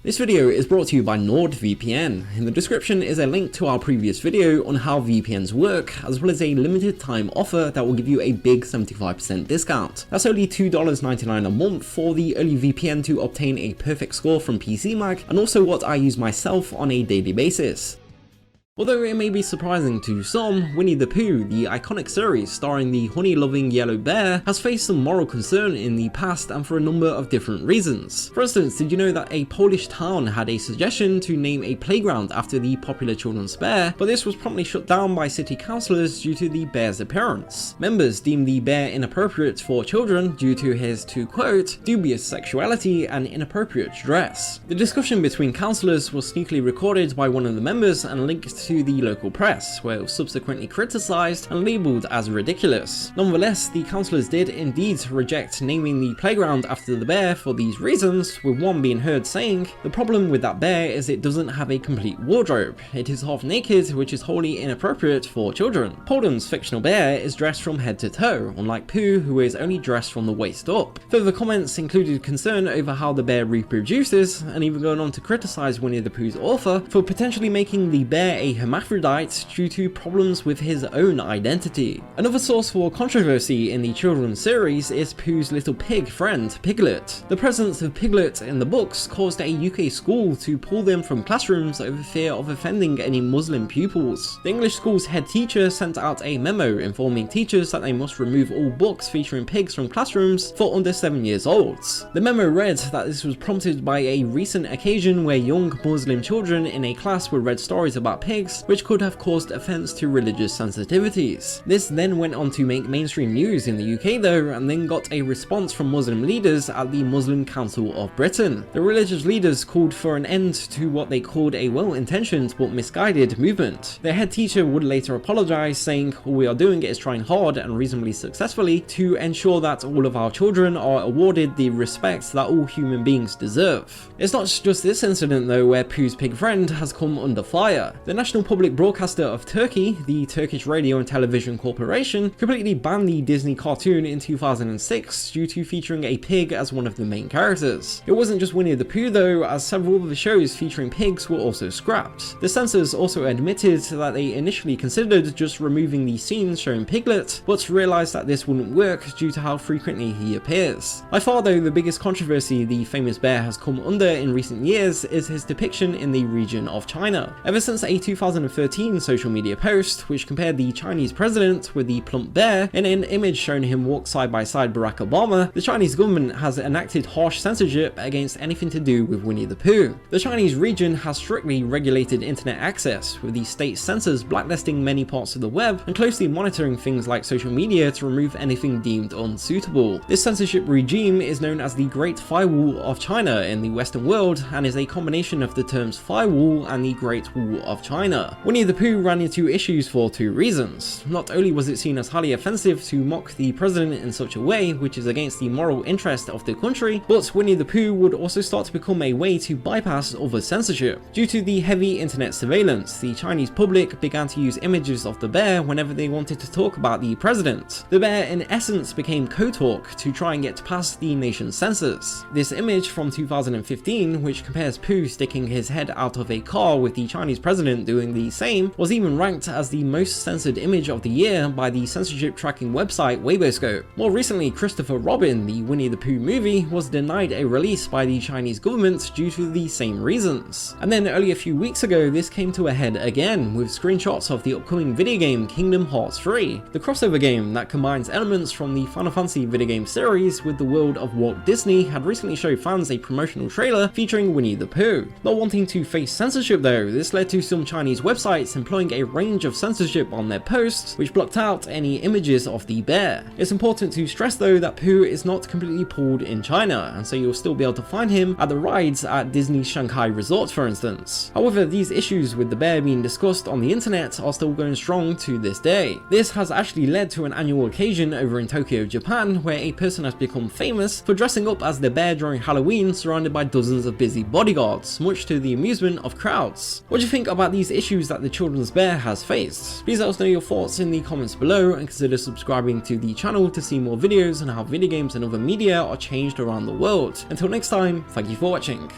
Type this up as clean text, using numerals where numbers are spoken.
This video is brought to you by NordVPN. In the description is a link to our previous video on how VPNs work, as well as a limited time offer that will give you a big 75% discount. That's only $2.99 a month for the early VPN to obtain a perfect score from PCMag, and also what I use myself on a daily basis. Although it may be surprising to some, Winnie the Pooh, the iconic series starring the honey-loving yellow bear, has faced some moral concern in the past and for a number of different reasons. For instance, did you know that a Polish town had a suggestion to name a playground after the popular children's bear, but this was promptly shut down by city councillors due to the bear's appearance. Members deemed the bear inappropriate for children due to his, to quote, dubious sexuality and inappropriate dress. The discussion between councillors was sneakily recorded by one of the members and linked to the local press, where it was subsequently criticised and labelled as ridiculous. Nonetheless, the councillors did indeed reject naming the playground after the bear for these reasons, with one being heard saying, "The problem with that bear is it doesn't have a complete wardrobe. It is half naked, which is wholly inappropriate for children. Poland's fictional bear is dressed from head to toe, unlike Pooh, who is only dressed from the waist up." Further comments included concern over how the bear reproduces, and even going on to criticise Winnie the Pooh's author for potentially making the bear a hermaphrodite due to problems with his own identity. Another source for controversy in the children's series is Pooh's little pig friend, Piglet. The presence of Piglet in the books caused a UK school to pull them from classrooms over fear of offending any Muslim pupils. The English school's head teacher sent out a memo informing teachers that they must remove all books featuring pigs from classrooms for under 7 years olds. The memo read that this was prompted by a recent occasion where young Muslim children in a class were read stories about pigs, which could have caused offence to religious sensitivities. This then went on to make mainstream news in the UK though, and then got a response from Muslim leaders at the Muslim Council of Britain. The religious leaders called for an end to what they called a well-intentioned but misguided movement. Their head teacher would later apologise, saying, "All we are doing is trying hard and reasonably successfully to ensure that all of our children are awarded the respect that all human beings deserve." It's not just this incident though where Pooh's pig friend has come under fire. The National Public Broadcaster of Turkey, the Turkish Radio and Television Corporation, completely banned the Disney cartoon in 2006 due to featuring a pig as one of the main characters. It wasn't just Winnie the Pooh though, as several of the shows featuring pigs were also scrapped. The censors also admitted that they initially considered just removing the scenes showing Piglet, but realised that this wouldn't work due to how frequently he appears. By far though, the biggest controversy the famous bear has come under in recent years is his depiction in the region of China. Ever since a 2013 social media post which compared the Chinese president with the plump bear in an image showing him walk side by side Barack Obama, the Chinese government has enacted harsh censorship against anything to do with Winnie the Pooh. The Chinese region has strictly regulated internet access, with the state censors blacklisting many parts of the web and closely monitoring things like social media to remove anything deemed unsuitable. This censorship regime is known as the Great Firewall of China in the Western world, and is a combination of the terms firewall and the Great Wall of China. Winnie the Pooh ran into issues for two reasons. Not only was it seen as highly offensive to mock the president in such a way, which is against the moral interest of the country, but Winnie the Pooh would also start to become a way to bypass other censorship. Due to the heavy internet surveillance, the Chinese public began to use images of the bear whenever they wanted to talk about the president. The bear in essence became co-talk to try and get past the nation's censors. This image from 2015, which compares Pooh sticking his head out of a car with the Chinese president doing the same, was even ranked as the most censored image of the year by the censorship tracking website Weiboscope. More recently, Christopher Robin, the Winnie the Pooh movie, was denied a release by the Chinese government due to the same reasons. And then only a few weeks ago, this came to a head again, with screenshots of the upcoming video game Kingdom Hearts 3. The crossover game that combines elements from the Final Fantasy video game series with the world of Walt Disney had recently showed fans a promotional trailer featuring Winnie the Pooh. Not wanting to face censorship though, this led to some Chinese websites employing a range of censorship on their posts, which blocked out any images of the bear. It's important to stress though that Pooh is not completely pulled in China, and so you'll still be able to find him at the rides at Disney's Shanghai Resort for instance. However, these issues with the bear being discussed on the internet are still going strong to this day. This has actually led to an annual occasion over in Tokyo, Japan, where a person has become famous for dressing up as the bear during Halloween surrounded by dozens of busy bodyguards, much to the amusement of crowds. What do you think about these issues that the children's bear has faced? Please let us know your thoughts in the comments below, and consider subscribing to the channel to see more videos on how video games and other media are changed around the world. Until next time, thank you for watching.